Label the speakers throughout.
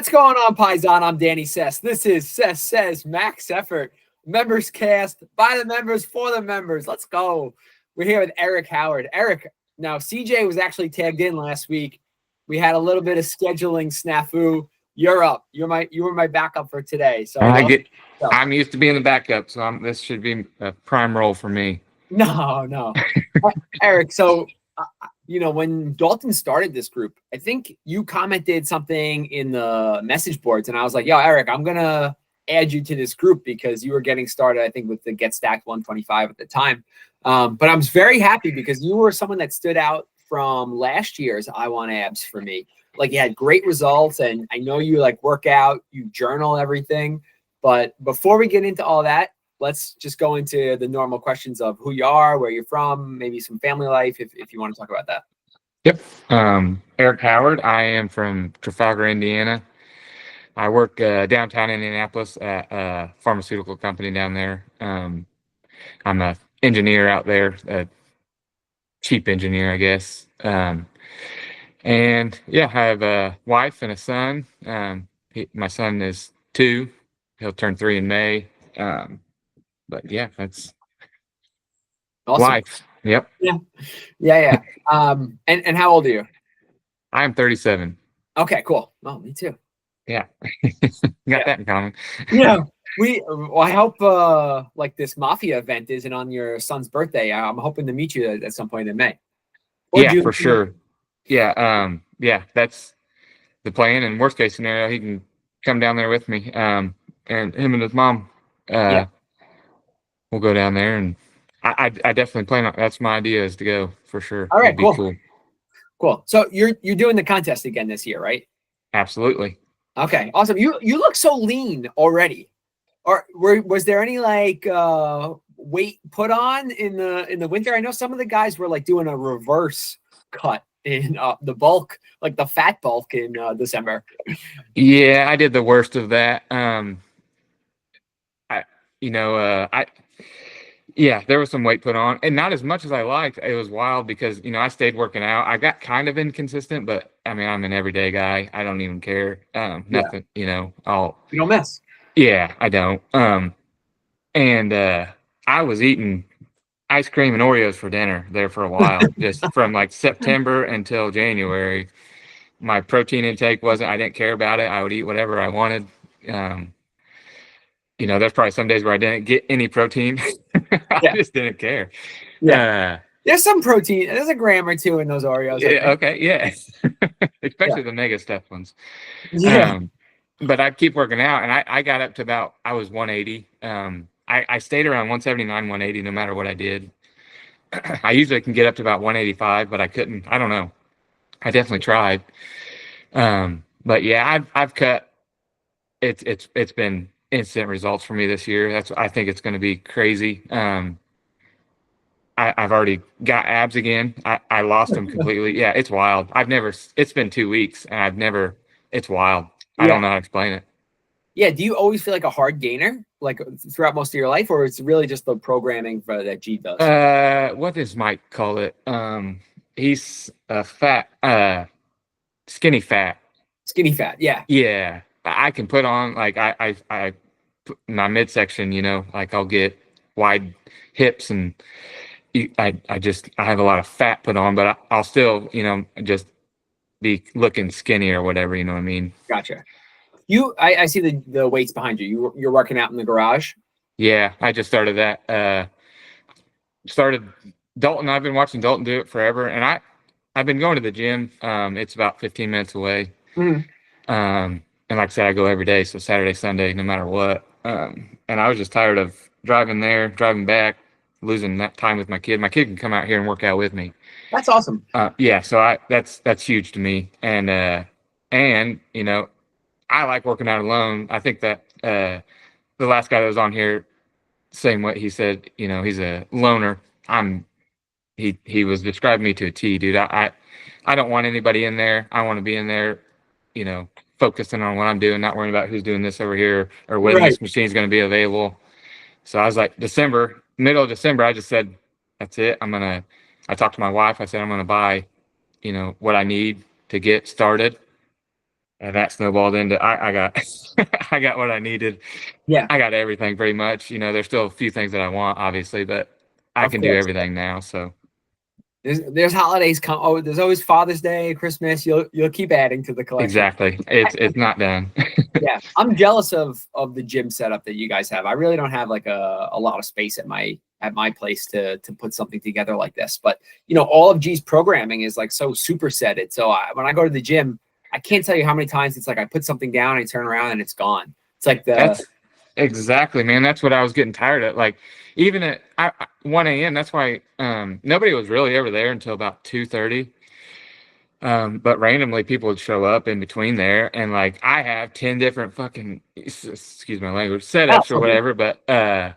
Speaker 1: What's going on, Paisan? I'm Danny Sess. This is Sess Says Max Effort. Members cast by the members for the members. Let's go. We're here with Eric Howard. Eric, now CJ was actually tagged in last week. We had a little bit of scheduling snafu. You're up. You were my backup for today. So
Speaker 2: I'm used to being the backup, so this should be a prime role for me.
Speaker 1: No. Eric, so when Dalton started this group, I think you commented something in the message boards, and I was like, yo, Eric, I'm going to add you to this group because you were getting started, I think, with the Get Stacked 125 at the time. But I was very happy because you were someone that stood out from last year's I Want Abs for me. Like, you had great results, and I know you work out, you journal everything. But before we get into all that, let's just go into the normal questions of who you are, where you're from, maybe some family life, if you want to talk about that.
Speaker 2: Yep. Eric Howard. I am from Trafalgar, Indiana. I work downtown Indianapolis at a pharmaceutical company down there. I'm an engineer out there, a chief engineer, I guess. And yeah, I have a wife and a son. My son is 2. He'll turn 3 in May. But yeah, that's
Speaker 1: awesome.
Speaker 2: Life. Yep.
Speaker 1: Yeah. And how old are you?
Speaker 2: I'm 37.
Speaker 1: Okay, cool. Oh, me too.
Speaker 2: Yeah. Got that in common.
Speaker 1: Yeah. I hope this mafia event isn't on your son's birthday. I'm hoping to meet you at some point in May.
Speaker 2: Yeah, for sure. Yeah. That's the plan. And worst case scenario, he can come down there with me. And him and his mom, we'll go down there, and I definitely plan on. That's my idea, is to go for sure.
Speaker 1: All right, cool. So you're doing the contest again this year, right?
Speaker 2: Absolutely.
Speaker 1: Okay, awesome. You look so lean already. Or was there any weight put on in the winter? I know some of the guys were doing a reverse cut in the bulk, like the fat bulk in December.
Speaker 2: Yeah, I did the worst of that. There was some weight put on, and not as much as I liked. It was wild because, I stayed working out. I got kind of inconsistent, but I mean, I'm an everyday guy. I don't even care. Nothing, you
Speaker 1: don't miss.
Speaker 2: Yeah, I don't. And I was eating ice cream and Oreos for dinner there for a while, just from September until January. My protein intake I didn't care about it. I would eat whatever I wanted. There's probably some days where I didn't get any protein. I just didn't care.
Speaker 1: Yeah. There's some protein. There's a gram or two in those Oreos.
Speaker 2: Yeah, okay, yeah. Especially the mega stuff ones.
Speaker 1: Yeah.
Speaker 2: But I'd keep working out, and I got up to I was 180. I stayed around 179, 180 no matter what I did. I usually can get up to about 185, but I couldn't. I don't know. I definitely tried. But yeah, I've cut. It's been instant results for me this year. I think it's going to be crazy. I've already got abs again. I lost them completely. Yeah, it's wild. It's been 2 weeks, and it's wild. I don't know how to explain it.
Speaker 1: Yeah. Do you always feel like a hard gainer, throughout most of your life, or it's really just the programming that G does?
Speaker 2: What does Mike call it? He's fat, skinny fat.
Speaker 1: Skinny fat. Yeah.
Speaker 2: Yeah. I can put on I my midsection, I'll get wide hips, and I have a lot of fat put on, but I'll still, just be looking skinny or whatever, you know what I mean?
Speaker 1: Gotcha. I see the weights behind you. You're working out in the garage?
Speaker 2: Yeah, I just started that. Started Dalton. I've been watching Dalton do it forever, and I've been going to the gym. It's about 15 minutes away.
Speaker 1: Mm-hmm.
Speaker 2: And like I said, I go every day, so Saturday, Sunday, no matter what. And I was just tired of driving there, driving back, losing that time with my kid. My kid can come out here and work out with me.
Speaker 1: That's awesome.
Speaker 2: Yeah, so that's huge to me. And I like working out alone. I think that the last guy that was on here, same way, he said, he's a loner. He was describing me to a T, dude. I don't want anybody in there. I want to be in there, focusing on what I'm doing, not worrying about who's doing this over here or when this machine is going to be available. So I was like, middle of December, I just said, that's it. I talked to my wife. I said, I'm going to buy, what I need to get started. and that snowballed into I got I got what I needed.
Speaker 1: Yeah,
Speaker 2: I got everything pretty much. There's still a few things that I want, obviously, but I
Speaker 1: of
Speaker 2: can do
Speaker 1: course.
Speaker 2: everything now. So
Speaker 1: There's holidays come. Oh, there's always Father's Day, Christmas. You'll keep adding to the collection.
Speaker 2: exactly, it's not done.
Speaker 1: Yeah, I'm jealous of the gym setup that you guys have. I really don't have like a lot of space at my place to put something together like this. But all of G's programming is like so supersetted. So when I go to the gym, I can't tell you how many times it's like I put something down, I turn around, and it's gone. It's like
Speaker 2: That's exactly, man. That's what I was getting tired of. Like even at 1 a.m. That's why nobody was really ever there until about 2:30. But randomly people would show up in between there, and like I have 10 different fucking excuse my language setups or whatever. But and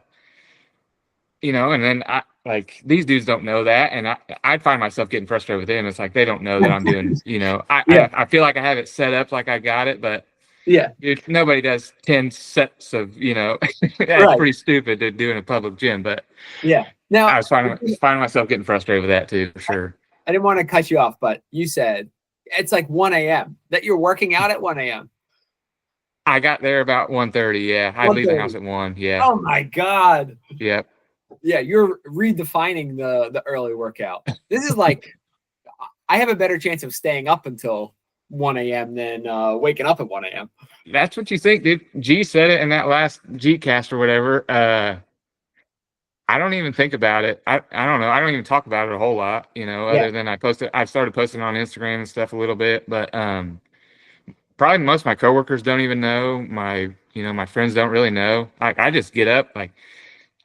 Speaker 2: then I like these dudes don't know that, and I'd find myself getting frustrated with them. It's like they don't know that I'm doing.
Speaker 1: yeah,
Speaker 2: I feel like I have it set up like I got it, but
Speaker 1: yeah,
Speaker 2: dude, nobody does 10 sets of, that's
Speaker 1: right,
Speaker 2: pretty stupid to do in a public gym. But
Speaker 1: yeah.
Speaker 2: I
Speaker 1: Now,
Speaker 2: was finding myself getting frustrated with that too, for sure.
Speaker 1: I didn't want to cut you off, but you said it's like 1 a.m. that you're working out at 1 a.m.
Speaker 2: I got there about 1:30. Yeah. I'd leave the house
Speaker 1: 1:30.
Speaker 2: at 1. Yeah.
Speaker 1: Oh my God.
Speaker 2: Yep.
Speaker 1: Yeah, you're redefining the early workout. This is like I have a better chance of staying up until 1 a.m. than waking up at 1 a.m.
Speaker 2: That's what you think, dude. G said it in that last G cast or whatever. I don't even think about it. I don't know. I don't even talk about it a whole lot,
Speaker 1: Yeah,
Speaker 2: other than I've started posting on Instagram and stuff a little bit, but probably most of my coworkers don't even know. My friends don't really know. I just get up, like,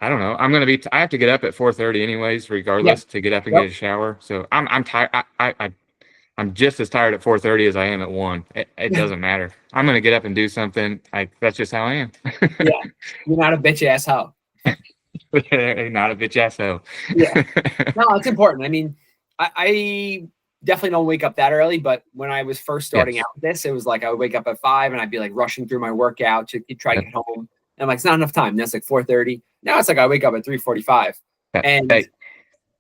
Speaker 2: I don't know. I have to get up at 4:30 anyways,
Speaker 1: yeah,
Speaker 2: regardless, to get up and
Speaker 1: yep,
Speaker 2: get a shower. So I'm tired. I'm just as tired at 4:30 as I am at 1. It doesn't matter. I'm going to get up and do something. That's just how I am.
Speaker 1: yeah. You're not a bitch ass hoe.
Speaker 2: Not a bitch asshole.
Speaker 1: Yeah. No, it's important. I mean, I definitely don't wake up that early, but when I was first starting
Speaker 2: Yes.
Speaker 1: out with this, it was like I would wake up at 5 and I'd be like rushing through my workout to try to
Speaker 2: Yep.
Speaker 1: get home. And I'm like, it's not enough time. And that's like 4:30. Now it's like I wake up at 3:45. And
Speaker 2: Hey.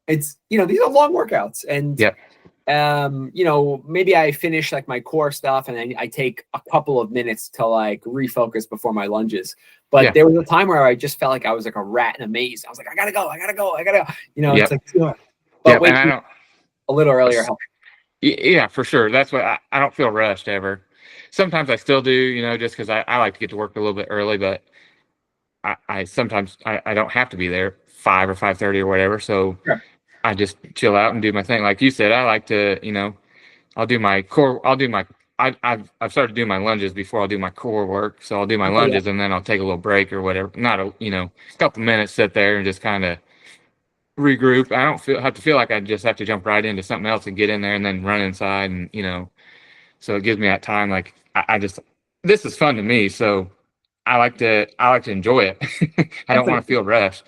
Speaker 1: it's these are long workouts. And
Speaker 2: Yep.
Speaker 1: maybe I finish like my core stuff and then I take a couple of minutes to like refocus before my lunges. But
Speaker 2: Yeah.
Speaker 1: there was a time where I just felt like I was like a rat in a maze. I was like, I gotta go. It's
Speaker 2: Yep.
Speaker 1: like, but
Speaker 2: Yep. And I
Speaker 1: waking
Speaker 2: don't.
Speaker 1: a little earlier helps.
Speaker 2: Yeah, for sure. That's what I don't feel rushed ever. Sometimes I still do, just because I like to get to work a little bit early, but I sometimes I don't have to be there 5 or 5:30 or whatever. So
Speaker 1: Sure.
Speaker 2: I just chill out and do my thing. Like you said, I like to, I'll do my core. I've started doing my lunges before I'll do my core work. So I'll do my
Speaker 1: Okay, yeah.
Speaker 2: lunges and then I'll take a little break or whatever. Not a couple minutes, sit there and just kind of regroup. I don't have to feel like I just have to jump right into something else and get in there and then run inside and so it gives me that time. Like I just this is fun to me, so I like to enjoy it. I don't want to feel rushed.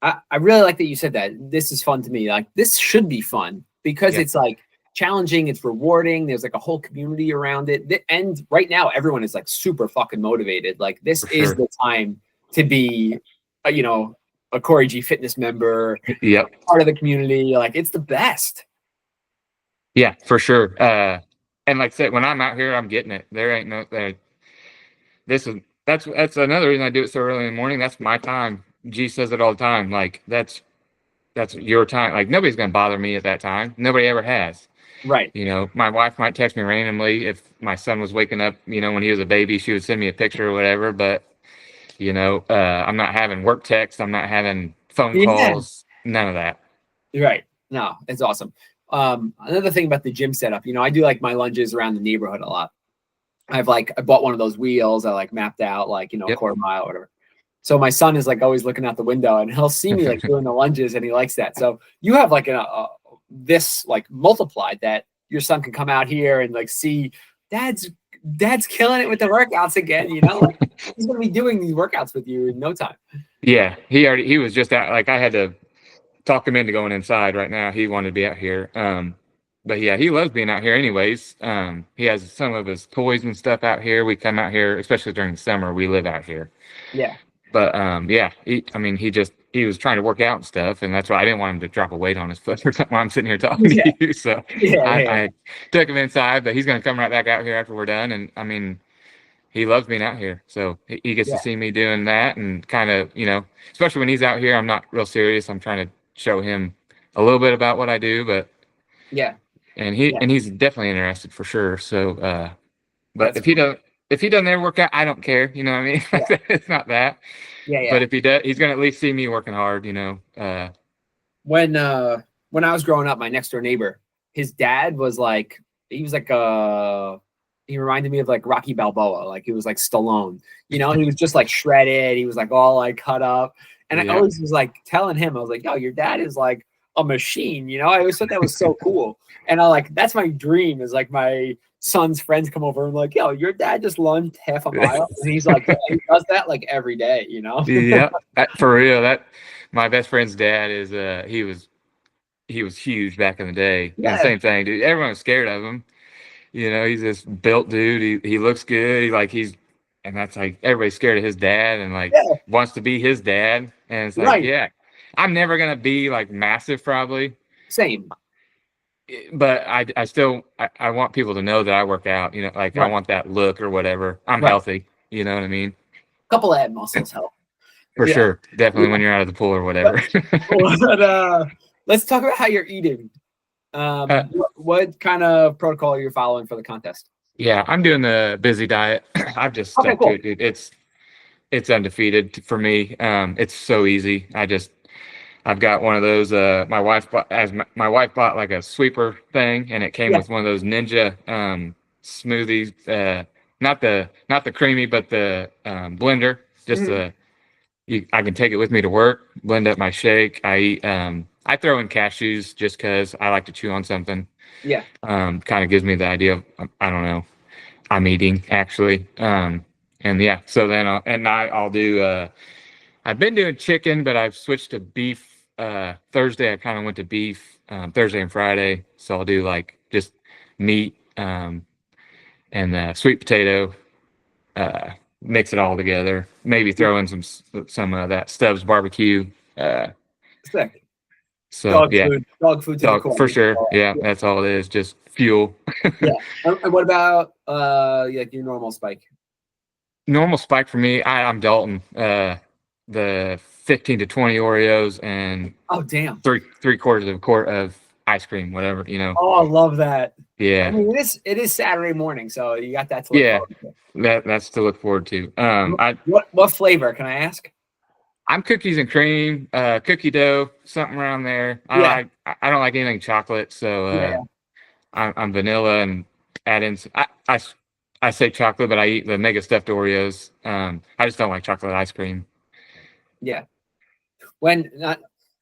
Speaker 1: I really like that you said that. This is fun to me. Like this should be fun because
Speaker 2: Yeah,
Speaker 1: it's like challenging, it's rewarding. There's like a whole community around it. And right now everyone is like super fucking motivated. Like this
Speaker 2: for
Speaker 1: is
Speaker 2: sure.
Speaker 1: the time to be a Corey G fitness member,
Speaker 2: Yep.
Speaker 1: part of the community. Like it's the best.
Speaker 2: Yeah, for sure. And like I said, when I'm out here, I'm getting it. There ain't no this is that's another reason I do it so early in the morning. That's my time. G says it all the time. Like that's your time. Like nobody's gonna bother me at that time. Nobody ever has.
Speaker 1: Right.
Speaker 2: My wife might text me randomly if my son was waking up, when he was a baby, she would send me a picture or whatever. But, I'm not having work texts. I'm not having phone
Speaker 1: Yeah.
Speaker 2: calls. None of that.
Speaker 1: Right. No, it's awesome. Another thing about the gym setup, I do like my lunges around the neighborhood a lot. I bought one of those wheels I like mapped out like, a
Speaker 2: Yep.
Speaker 1: quarter mile or whatever. So my son is like always looking out the window and he'll see me like doing the lunges and he likes that. So you have like this like multiplied that your son can come out here and like see dad's killing it with the workouts again, like he's going to be doing these workouts with you in no time.
Speaker 2: Yeah. He was just out. Like I had to talk him into going inside right now. He wanted to be out here. But yeah, he loves being out here anyways. He has some of his toys and stuff out here. We come out here, especially during the summer. We live out here.
Speaker 1: Yeah.
Speaker 2: But yeah, he he was trying to work out and stuff, and that's why I didn't want him to drop a weight on his foot or something while I'm sitting here talking
Speaker 1: Yeah.
Speaker 2: to you. So
Speaker 1: Yeah.
Speaker 2: I took him inside, but he's going to come right back out here after we're done. And I mean, he loves being out here, so he gets to
Speaker 1: Yeah.
Speaker 2: see me doing that, and kind of, especially when he's out here, I'm not real serious. I'm trying to show him a little bit about what I do, but
Speaker 1: Yeah.
Speaker 2: and
Speaker 1: Yeah.
Speaker 2: he's definitely interested for sure. So, but
Speaker 1: That's cool.
Speaker 2: if he doesn't ever work out, I don't care. You know what I mean?
Speaker 1: Yeah.
Speaker 2: It's not that.
Speaker 1: Yeah.
Speaker 2: But
Speaker 1: Yeah.
Speaker 2: if he does, he's gonna at least see me working hard.
Speaker 1: When I was growing up, my next door neighbor, his dad was like, he was like he reminded me of like Rocky Balboa, like he was like Stallone, he was just like shredded, he was like all like cut up, and I
Speaker 2: Yeah.
Speaker 1: always was like telling him, I was like, yo, your dad is like a machine, I always thought that was so cool, and I like, that's my dream, is like my son's friends come over and like, yo, your dad just lunged half a mile, and he's like, yeah, he does that like every day,
Speaker 2: Yeah, for real. That my best friend's dad is he was huge back in the day. And
Speaker 1: Yeah,
Speaker 2: same thing, dude. Everyone was scared of him. He's this built dude. He looks good. And that's like everybody's scared of his dad and like
Speaker 1: yeah,
Speaker 2: wants to be his dad. And it's like,
Speaker 1: right,
Speaker 2: yeah, I'm never gonna be like massive probably,
Speaker 1: same,
Speaker 2: but I still I want people to know that I work out. Like I
Speaker 1: right,
Speaker 2: want that look or whatever. I'm
Speaker 1: right,
Speaker 2: healthy. You know what I mean?
Speaker 1: couple of ab muscles help.
Speaker 2: For
Speaker 1: Yeah.
Speaker 2: sure, definitely when you're out of the pool or whatever.
Speaker 1: But, let's talk about how you're eating.
Speaker 2: Uh,
Speaker 1: What kind of protocol are you following for the contest?
Speaker 2: Yeah, I'm doing the busy diet. I've just
Speaker 1: Okay,
Speaker 2: stuck to
Speaker 1: cool.
Speaker 2: it, dude. It's undefeated for me. It's so easy. I've got one of those. My wife bought like a sweeper thing, and it came
Speaker 1: Yeah.
Speaker 2: with one of those Ninja smoothies. Not the creamy, but the blender. Just
Speaker 1: Mhm.
Speaker 2: I can take it with me to work. Blend up my shake. I eat. I throw in cashews just because I like to chew on something.
Speaker 1: Yeah.
Speaker 2: Kind of gives me the idea of, I don't know, I'm eating actually. And yeah, so then at night I'll do. I've been doing chicken, but I've switched to beef. Thursday I kind of went to beef. Thursday and Friday, so I'll do like just meat and sweet potato. Mix it all together. Maybe throw in some of that Stubbs barbecue. Uh,
Speaker 1: Sick.
Speaker 2: so yeah,
Speaker 1: Dog food to the core.
Speaker 2: for sure. Yeah, that's all it is. Just fuel.
Speaker 1: Yeah. And what about like your normal spike?
Speaker 2: Normal spike for me. I'm Dalton. The 15 to 20 Oreos and
Speaker 1: Oh, damn.
Speaker 2: three quarters of a quart of ice cream, whatever.
Speaker 1: Oh, I love that. I
Speaker 2: Yeah,
Speaker 1: mean, it is Saturday morning, so you got that to look
Speaker 2: yeah.
Speaker 1: forward
Speaker 2: That's to look forward to.
Speaker 1: to. What flavor, can I ask?
Speaker 2: I'm cookies and cream, cookie dough, something around there.
Speaker 1: Yeah.
Speaker 2: I don't like anything chocolate, so
Speaker 1: Yeah.
Speaker 2: I'm vanilla and add in. I say chocolate, but I eat the mega stuffed Oreos. I just don't like chocolate ice cream.
Speaker 1: Yeah.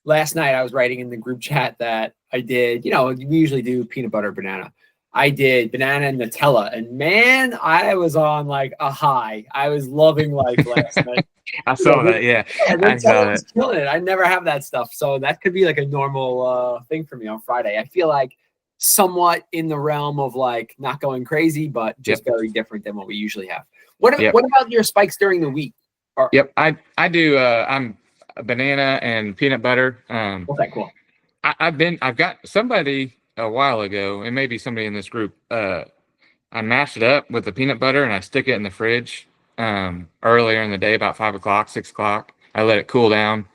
Speaker 1: Last night I was writing in the group chat that I did, we usually do peanut butter banana. I did banana and Nutella, and man, I was on like a high. I was loving life last night.
Speaker 2: I saw that. Yeah, I
Speaker 1: Nutella
Speaker 2: saw
Speaker 1: was
Speaker 2: it.
Speaker 1: killing it. I never have that stuff, so that could be like a normal thing for me on Friday. I feel like somewhat in the realm of like not going crazy, but just very different than what we usually have. What about your spikes during the week?
Speaker 2: Yep, I do. I'm a banana and peanut butter.
Speaker 1: Okay, cool.
Speaker 2: I've got somebody a while ago, and maybe somebody in this group. I mash it up with the peanut butter and I stick it in the fridge earlier in the day, about 5 o'clock, 6 o'clock. I let it cool down,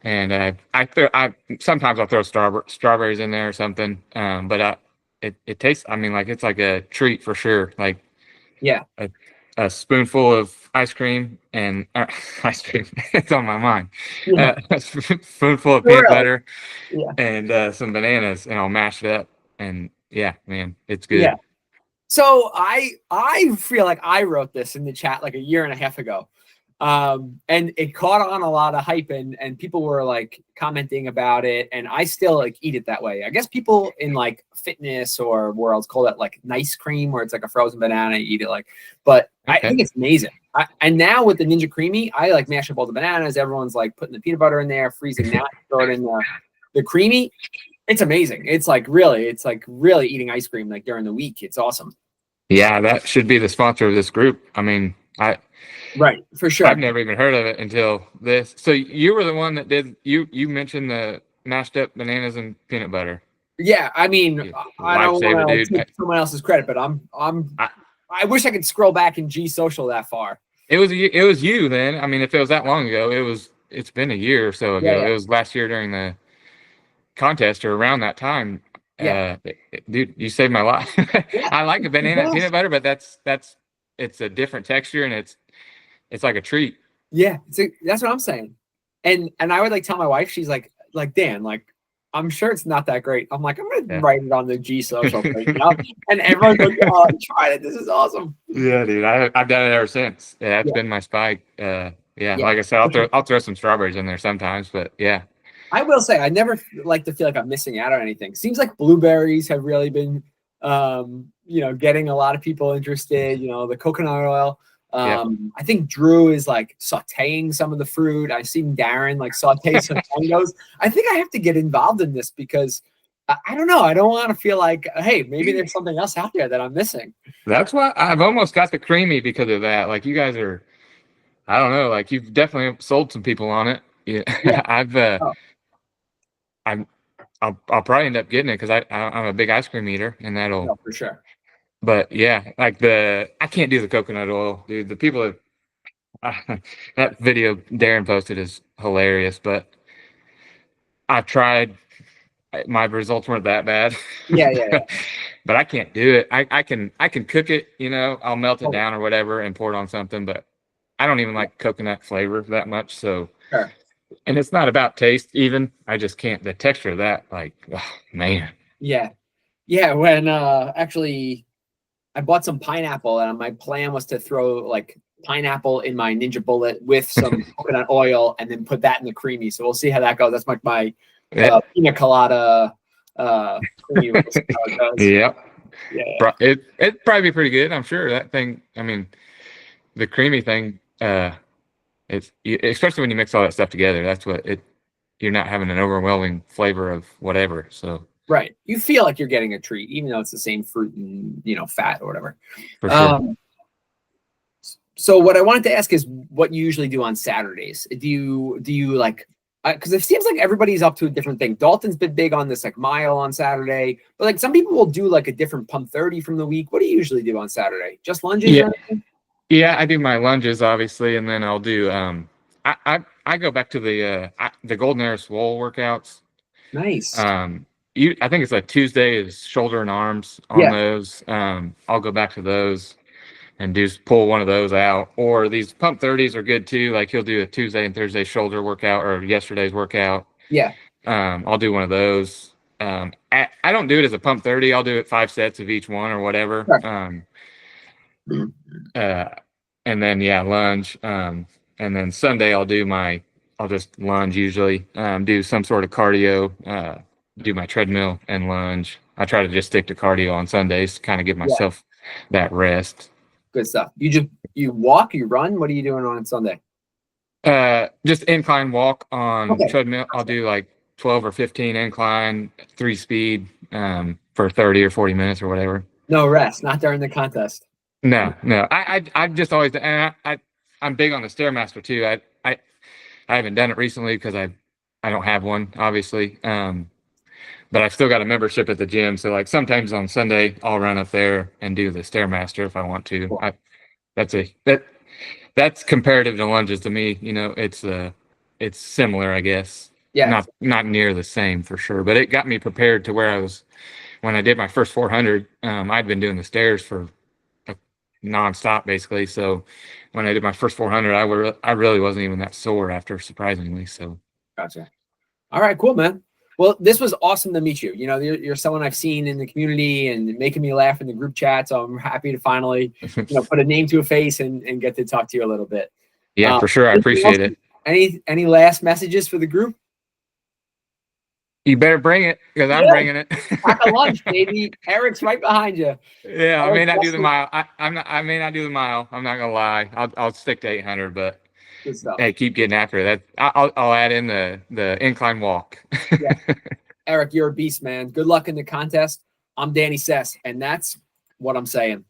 Speaker 2: and I sometimes I'll throw strawberries in there or something. But it tastes. I mean, like it's like a treat for sure. Like
Speaker 1: Yeah.
Speaker 2: a spoonful of ice cream and ice cream. It's on my mind.
Speaker 1: Yeah.
Speaker 2: A spoonful of peanut butter
Speaker 1: Yeah.
Speaker 2: and some bananas, and I'll mash it up. And yeah, man, it's good.
Speaker 1: Yeah. So I feel like I wrote this in the chat like a year and a half ago. And it caught on a lot of hype and people were like commenting about it, and I still like eat it that way. I guess people in like fitness or worlds call that like nice cream, where it's like a frozen banana, you eat it like, but I think it's amazing. And now with the Ninja Creamy, I like mash up all the bananas. Everyone's like putting the peanut butter in there, freezing that, throw it in the creamy. It's amazing. It's like really eating ice cream like during the week. It's awesome.
Speaker 2: Yeah, that should be the sponsor of this group. I mean,
Speaker 1: Right, for
Speaker 2: I've
Speaker 1: sure.
Speaker 2: never even heard of it until this. So you were the one that did you mentioned the mashed up bananas and peanut butter.
Speaker 1: Yeah, I mean,
Speaker 2: Yeah,
Speaker 1: I don't
Speaker 2: lifesaver,
Speaker 1: want
Speaker 2: dude.
Speaker 1: to take someone else's credit, but
Speaker 2: I,
Speaker 1: I wish I could scroll back in G Social that far.
Speaker 2: it was you then. I mean, if it was that long ago, it's been a year or so
Speaker 1: Yeah,
Speaker 2: ago.
Speaker 1: yeah,
Speaker 2: It was last year during the contest or around that time.
Speaker 1: yeah.
Speaker 2: Dude, you saved my life.
Speaker 1: Yeah,
Speaker 2: I like a
Speaker 1: it's the
Speaker 2: banana and peanut
Speaker 1: best.
Speaker 2: butter, but that's it's a different texture and it's like a treat.
Speaker 1: Yeah, that's what I'm saying. And I would like tell my wife, she's like Dan, like I'm sure it's not that great. I'm like, I'm gonna
Speaker 2: Yeah.
Speaker 1: write it on the G Social thing, you know? And everyone's like, oh, I tried it. This is awesome.
Speaker 2: Yeah, dude. I've done it ever since. Yeah, that's
Speaker 1: Yeah,
Speaker 2: been my spike. Yeah,
Speaker 1: yeah.
Speaker 2: like I said,
Speaker 1: For sure.
Speaker 2: I'll throw some strawberries in there sometimes, but yeah.
Speaker 1: I will say I never like to feel like I'm missing out on anything. Seems like blueberries have really been getting a lot of people interested, the coconut oil.
Speaker 2: Yeah.
Speaker 1: I think Drew is like sauteing some of the fruit. I've seen Darren like saute some mangoes. I think I have to get involved in this because I don't know. I don't want to feel like, hey, maybe there's something else out there that I'm missing.
Speaker 2: That's why I've almost got the creamy because of that. Like you guys are, I don't know, like you've definitely sold some people on it. Yeah.
Speaker 1: Yeah. Oh,
Speaker 2: I'm I'll probably end up getting it because I'm a big ice cream eater and that'll.
Speaker 1: no, for sure.
Speaker 2: But yeah, like I can't do the coconut oil, dude. The people that that video Darren posted is hilarious, but I've tried. My results weren't that bad.
Speaker 1: Yeah, yeah, yeah.
Speaker 2: But I can't do it. I can cook it, I'll melt it
Speaker 1: Oh,
Speaker 2: down or whatever and pour it on something, but I don't even like coconut flavor that much. So,
Speaker 1: sure.
Speaker 2: and it's not about taste even. I just can't. The texture of that, like, oh, man.
Speaker 1: Yeah. Yeah. When actually I bought some pineapple, and my plan was to throw like pineapple in my Ninja Bullet with some coconut oil, and then put that in the creamy. So we'll see how that goes. That's like my
Speaker 2: Yeah.
Speaker 1: pina colada creamy. We'll see how it goes.
Speaker 2: Yep.
Speaker 1: Yeah,
Speaker 2: It'd probably be pretty good. I'm sure that thing. I mean, the creamy thing. Especially when you mix all that stuff together. That's what it. You're not having an overwhelming flavor of whatever. So
Speaker 1: right. You feel like you're getting a treat, even though it's the same fruit and fat or whatever.
Speaker 2: for sure.
Speaker 1: So what I wanted to ask is what you usually do on Saturdays. Do you like, because it seems like everybody's up to a different thing. Dalton's been big on this like mile on Saturday, but like some people will do like a different pump 30 from the week. What do you usually do on Saturday? Just lunges?
Speaker 2: Yeah.
Speaker 1: Or anything?
Speaker 2: Yeah, I do my lunges obviously, and then I'll do I go back to the Golden Era Swole workouts.
Speaker 1: Nice.
Speaker 2: I think it's like Tuesday is shoulder and arms on
Speaker 1: Yeah.
Speaker 2: those. I'll go back to those and pull one of those out. Or these pump 30s are good too. Like he'll do a Tuesday and Thursday shoulder workout or yesterday's workout.
Speaker 1: Yeah.
Speaker 2: I'll do one of those. I don't do it as a pump 30. I'll do it 5 sets of each one or whatever.
Speaker 1: Sure.
Speaker 2: And then lunge. And then Sunday I'll just lunge usually. Do some sort of cardio. Do my treadmill and lunge. I try to just stick to cardio on Sundays, kind of give myself that rest.
Speaker 1: Good stuff. You walk, you run. What are you doing on Sunday?
Speaker 2: Just incline walk on treadmill.
Speaker 1: Gotcha.
Speaker 2: I'll do like 12 or 15 incline, 3 speed, for 30 or 40 minutes or whatever.
Speaker 1: No rest, not during the contest.
Speaker 2: No. I've just always, and I'm big on the Stairmaster too. I haven't done it recently because I don't have one, obviously. But I've still got a membership at the gym, so like sometimes on Sunday I'll run up there and do the Stairmaster if I want to.
Speaker 1: Cool.
Speaker 2: That's comparative to lunges to me. It's similar, I guess.
Speaker 1: Yeah.
Speaker 2: Not near the same for sure, but it got me prepared to where I was when I did my first 400. I'd been doing the stairs for nonstop basically. So when I did my first 400, I really wasn't even that sore after, surprisingly. So
Speaker 1: Gotcha. All right, cool, man. Well, this was awesome to meet you. You're someone I've seen in the community and making me laugh in the group chat. So I'm happy to finally, put a name to a face and get to talk to you a little bit.
Speaker 2: Yeah, for sure. I appreciate it.
Speaker 1: Any last messages for the group?
Speaker 2: You better bring it because I'm bringing it.
Speaker 1: Pack a lunch, baby. Eric's right behind you.
Speaker 2: Yeah, I may not do the mile. I may not do the mile. I'm not gonna lie. I'll stick to 800, but
Speaker 1: good stuff.
Speaker 2: Hey, keep getting after it. I'll add in the incline walk.
Speaker 1: Yeah. Eric, you're a beast, man. Good luck in the contest. I'm Danny Sess, and that's what I'm saying.